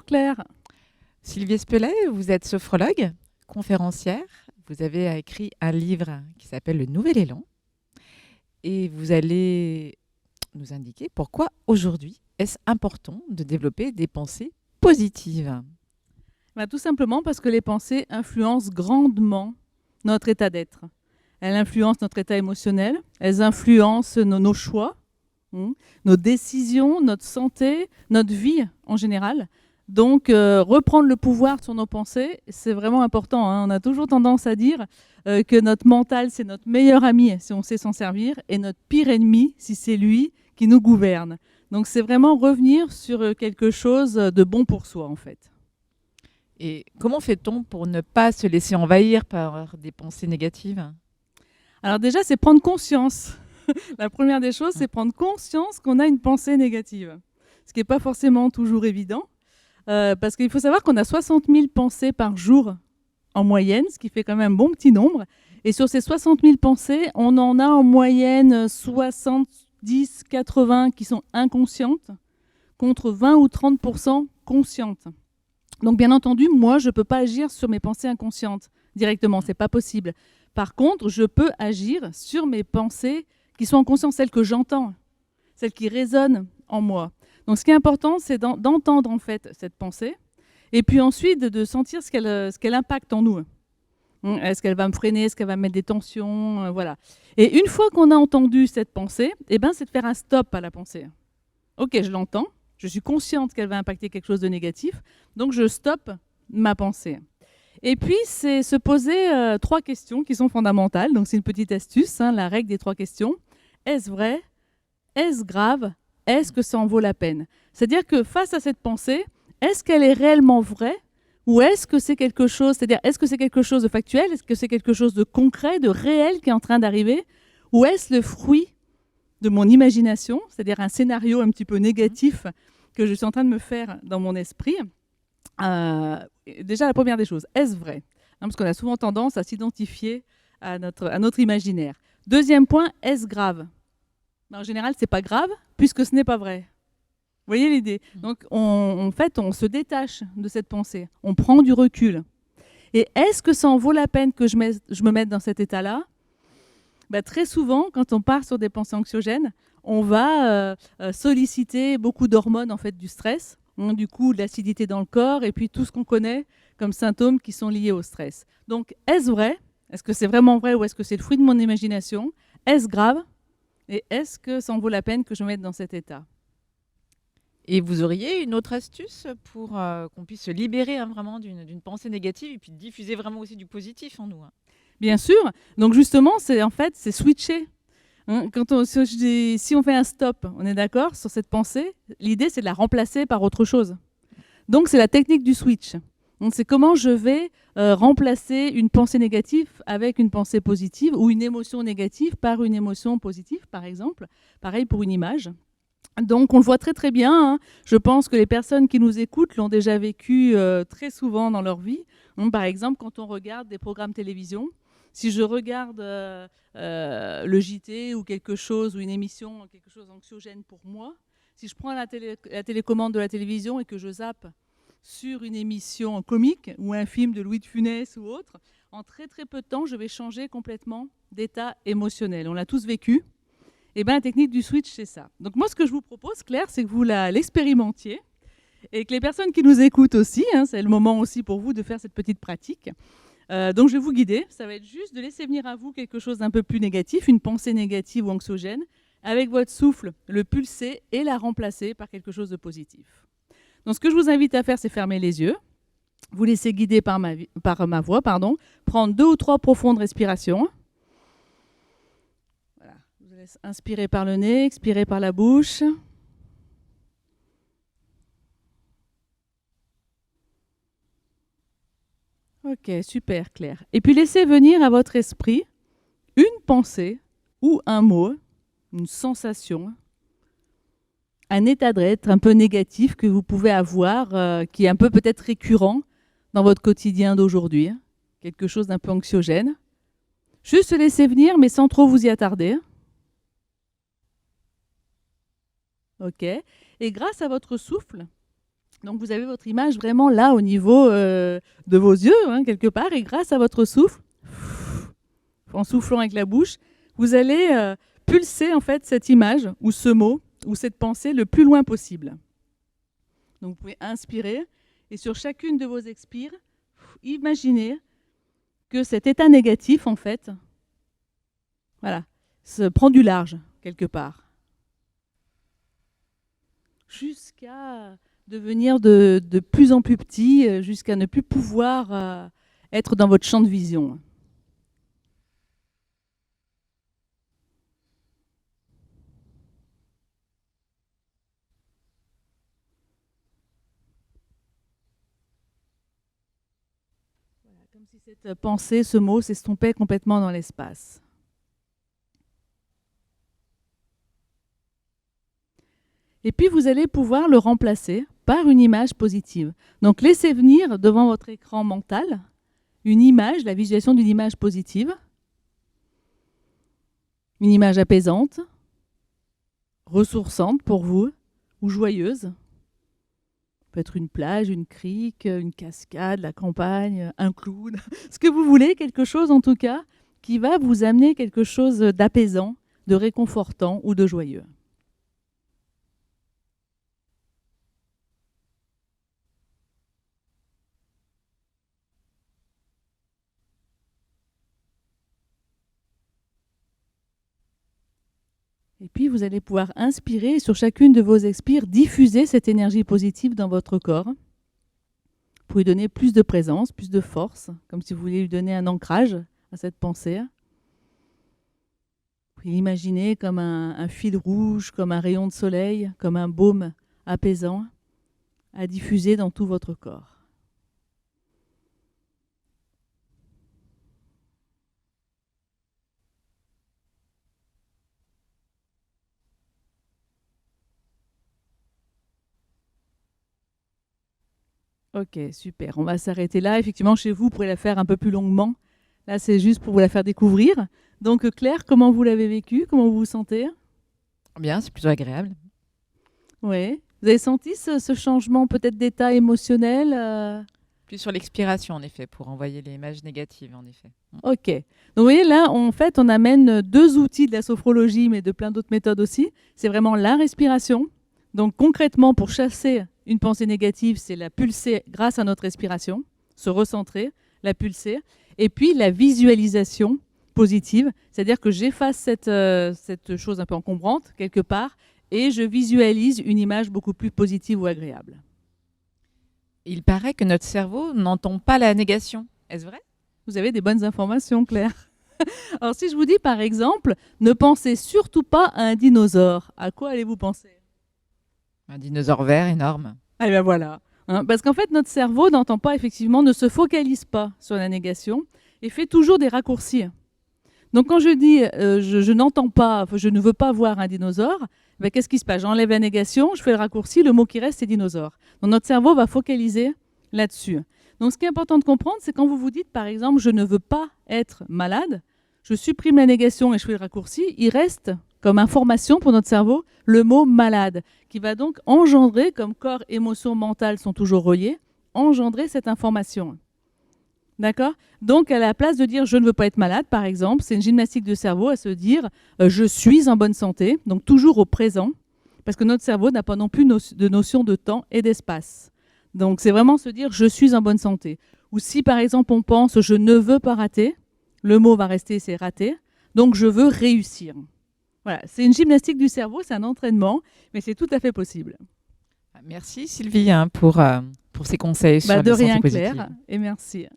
Claire. Sylvie Spellet, vous êtes sophrologue, conférencière. Vous avez écrit un livre qui s'appelle Le Nouvel Élan. Et vous allez nous indiquer pourquoi aujourd'hui est-ce important de développer des pensées positives. Tout simplement parce que les pensées influencent grandement notre état d'être. Elles influencent notre état émotionnel, elles influencent nos choix, nos décisions, notre santé, notre vie en général. Donc, reprendre le pouvoir sur nos pensées, c'est vraiment important. On a toujours tendance à dire que notre mental, c'est notre meilleur ami si on sait s'en servir, et notre pire ennemi si c'est lui qui nous gouverne. Donc, c'est vraiment revenir sur quelque chose de bon pour soi, en fait. Et comment fait-on pour ne pas se laisser envahir par des pensées négatives ? Alors déjà, c'est prendre conscience. La première des choses, c'est prendre conscience qu'on a une pensée négative. Ce qui n'est pas forcément toujours évident. Parce qu'il faut savoir qu'on a 60 000 pensées par jour en moyenne, ce qui fait quand même un bon petit nombre. Et sur ces 60 000 pensées, on en a en moyenne 70, 80 qui sont inconscientes, contre 20 ou 30% conscientes. Donc bien entendu, moi, je ne peux pas agir sur mes pensées inconscientes directement, ce n'est pas possible. Par contre, je peux agir sur mes pensées qui sont en conscience, celles que j'entends, celles qui résonnent en moi. Donc ce qui est important, c'est d'entendre en fait cette pensée, et puis ensuite de sentir ce qu'elle impacte en nous. Est-ce qu'elle va me freiner, est-ce qu'elle va me mettre des tensions, voilà. Et une fois qu'on a entendu cette pensée, c'est de faire un stop à la pensée. Ok, je l'entends, je suis consciente qu'elle va impacter quelque chose de négatif, donc je stoppe ma pensée. Et puis, c'est se poser 3 questions qui sont fondamentales. Donc, c'est une petite astuce, la règle des 3 questions. Est-ce vrai ? Est-ce grave ? Est-ce que ça en vaut la peine ? C'est-à-dire que face à cette pensée, est-ce qu'elle est réellement vraie ? Ou est-ce que c'est quelque chose, c'est-à-dire est-ce que c'est quelque chose de factuel ? Est-ce que c'est quelque chose de concret, de réel qui est en train d'arriver ? Ou est-ce le fruit de mon imagination, c'est-à-dire un scénario un petit peu négatif que je suis en train de me faire dans mon esprit ? Déjà, la première des choses, est-ce vrai ? Parce qu'on a souvent tendance à s'identifier à notre imaginaire. Deuxième point, est-ce grave ? En général, ce n'est pas grave, puisque ce n'est pas vrai. Vous voyez l'idée ? Donc, en fait, on se détache de cette pensée. On prend du recul. Et est-ce que ça en vaut la peine que je me mette dans cet état-là ? Très souvent, quand on part sur des pensées anxiogènes, on va solliciter beaucoup d'hormones en fait, du stress, du coup de l'acidité dans le corps, et puis tout ce qu'on connaît comme symptômes qui sont liés au stress. Donc, est-ce vrai ? Est-ce que c'est vraiment vrai ou est-ce que c'est le fruit de mon imagination ? Est-ce grave ? Et est-ce que ça en vaut la peine que je me mette dans cet état ? Et vous auriez une autre astuce pour qu'on puisse se libérer vraiment d'une pensée négative et puis diffuser vraiment aussi du positif en nous ? Bien sûr. Donc justement, c'est switcher. Si on fait un stop, on est d'accord sur cette pensée, l'idée c'est de la remplacer par autre chose. Donc c'est la technique du switch. Donc, c'est comment je vais remplacer une pensée négative avec une pensée positive ou une émotion négative par une émotion positive, par exemple. Pareil pour une image. Donc on le voit très très bien. Je pense que les personnes qui nous écoutent l'ont déjà vécu très souvent dans leur vie. Par exemple, quand on regarde des programmes télévision, si je regarde le JT ou quelque chose, ou une émission, quelque chose d'anxiogène pour moi, si je prends la télécommande de la télévision et que je zappe sur une émission comique ou un film de Louis de Funès ou autre, en très très peu de temps, je vais changer complètement d'état émotionnel. On l'a tous vécu. Et la technique du switch, c'est ça. Donc moi, ce que je vous propose, Claire, c'est que vous l'expérimentiez et que les personnes qui nous écoutent aussi, c'est le moment aussi pour vous de faire cette petite pratique. Donc je vais vous guider. Ça va être juste de laisser venir à vous quelque chose d'un peu plus négatif, une pensée négative ou anxiogène, avec votre souffle, le pulser et la remplacer par quelque chose de positif. Donc ce que je vous invite à faire, c'est fermer les yeux, vous laisser guider par ma voix, prendre 2 ou 3 profondes respirations. Voilà. Je vous laisse inspirer par le nez, expirer par la bouche. Ok, super, Claire. Et puis laissez venir à votre esprit une pensée ou un mot, une sensation, un état d'être un peu négatif que vous pouvez avoir, qui est un peu peut-être récurrent dans votre quotidien d'aujourd'hui, quelque chose d'un peu anxiogène. Juste laisser venir, mais sans trop vous y attarder. Ok. Et grâce à votre souffle, Donc vous avez votre image vraiment là au niveau de vos yeux, hein, quelque part, et grâce à votre souffle, en soufflant avec la bouche, vous allez pulser en fait cette image ou ce mot ou cette pensée le plus loin possible. Donc vous pouvez inspirer et sur chacune de vos expires, imaginez que cet état négatif en fait, voilà, se prend du large quelque part, jusqu'à devenir de plus en plus petit, jusqu'à ne plus pouvoir être dans votre champ de vision. Voilà, comme si cette pensée, ce mot s'estompait complètement dans l'espace. Et puis vous allez pouvoir le remplacer par une image positive. Donc laissez venir devant votre écran mental une image, la visualisation d'une image positive, une image apaisante, ressourçante pour vous, ou joyeuse. Ça peut être une plage, une crique, une cascade, la campagne, un clown, ce que vous voulez, quelque chose en tout cas qui va vous amener quelque chose d'apaisant, de réconfortant ou de joyeux. Et puis, vous allez pouvoir inspirer et sur chacune de vos expires, diffuser cette énergie positive dans votre corps pour lui donner plus de présence, plus de force, comme si vous vouliez lui donner un ancrage à cette pensée. Vous pouvez l'imaginer comme un fil rouge, comme un rayon de soleil, comme un baume apaisant à diffuser dans tout votre corps. Ok, super. On va s'arrêter là. Effectivement, chez vous, vous pourrez la faire un peu plus longuement. Là, c'est juste pour vous la faire découvrir. Donc, Claire, comment vous l'avez vécu? Comment vous vous sentez? Bien, c'est plutôt agréable. Oui. Vous avez senti ce changement peut-être d'état émotionnel Plus sur l'expiration, en effet, pour envoyer les images négatives, en effet. Ok. Donc, vous voyez, là, en fait, on amène deux outils de la sophrologie, mais de plein d'autres méthodes aussi. C'est vraiment la respiration. Donc, concrètement, pour chasser une pensée négative, c'est la pulser grâce à notre respiration, se recentrer, la pulser. Et puis, la visualisation positive, c'est-à-dire que j'efface cette chose un peu encombrante, quelque part, et je visualise une image beaucoup plus positive ou agréable. Il paraît que notre cerveau n'entend pas la négation. Est-ce vrai? Vous avez des bonnes informations, Claire. Alors, si je vous dis, par exemple, ne pensez surtout pas à un dinosaure, à quoi allez-vous penser? Un dinosaure vert énorme. Ah ben voilà. Hein, parce qu'en fait, notre cerveau n'entend pas, effectivement, ne se focalise pas sur la négation et fait toujours des raccourcis. Donc, quand je dis je n'entends pas, je ne veux pas voir un dinosaure, ben, qu'est-ce qui se passe? J'enlève la négation, je fais le raccourci, le mot qui reste, c'est dinosaure. Donc, notre cerveau va focaliser là-dessus. Donc, ce qui est important de comprendre, c'est quand vous vous dites, par exemple, je ne veux pas être malade, je supprime la négation et je fais le raccourci, il reste comme information pour notre cerveau le mot malade, qui va donc engendrer, comme corps, émotion, mental sont toujours reliés, engendrer cette information. D'accord? Donc, à la place de dire je ne veux pas être malade, par exemple, c'est une gymnastique de cerveau à se dire je suis en bonne santé, donc toujours au présent, parce que notre cerveau n'a pas non plus de notion de temps et d'espace. Donc, c'est vraiment se dire je suis en bonne santé. Ou si, par exemple, on pense je ne veux pas rater, le mot va rester c'est rater, donc je veux réussir. Voilà, c'est une gymnastique du cerveau, c'est un entraînement, mais c'est tout à fait possible. Merci Sylvie pour ces conseils sur De la santé rien, positive. Claire, et merci.